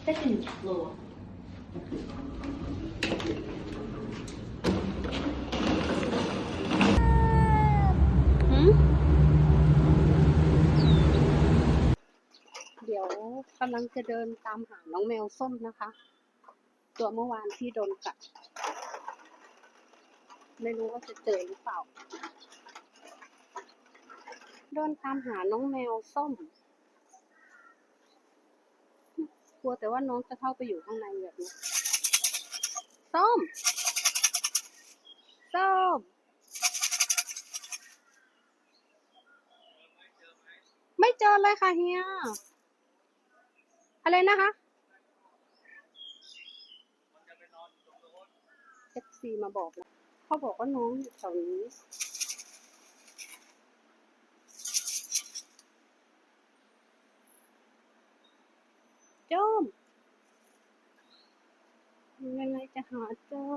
second floor. เดี๋ยวกำลังจะเดินตามหาน้องแมวส้มนะคะ ตัวเมื่อวานที่โดนกัดไม่รู้ว่าจะเจอหรือเปล่าเดินตามหาน้องแมวส้มกลัวแต่ว่าน้องจะเข้าไปอยู่ข้างในแบบนี้ส้มส้มไม่เจอเลยค่ะเฮียอะไรนะคะFC มาบอกนะเขาบอกว่าน้องอยู่แถวนี้โจมยังไงจะหาเจอ